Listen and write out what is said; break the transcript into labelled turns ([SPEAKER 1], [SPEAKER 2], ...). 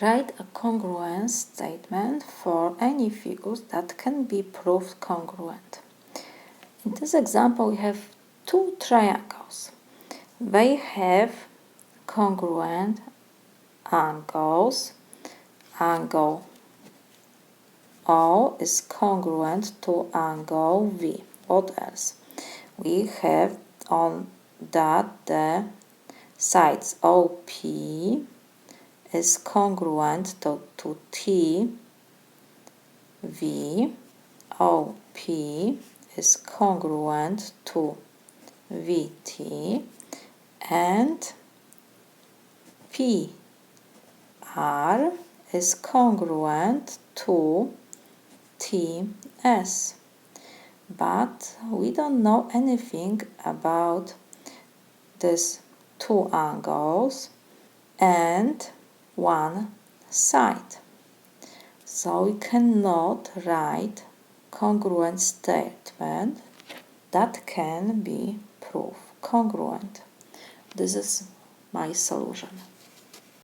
[SPEAKER 1] Write a congruence statement for any figures that can be proved congruent. In this example, we have two triangles. They have congruent angles. Angle O is congruent to angle V. What else? We have on that the sides OP is congruent to T V. OP is congruent to VT, and PR is congruent to TS. But we don't know anything about these two angles and one side. So we cannot write congruent statement that can be proved congruent. This is my solution.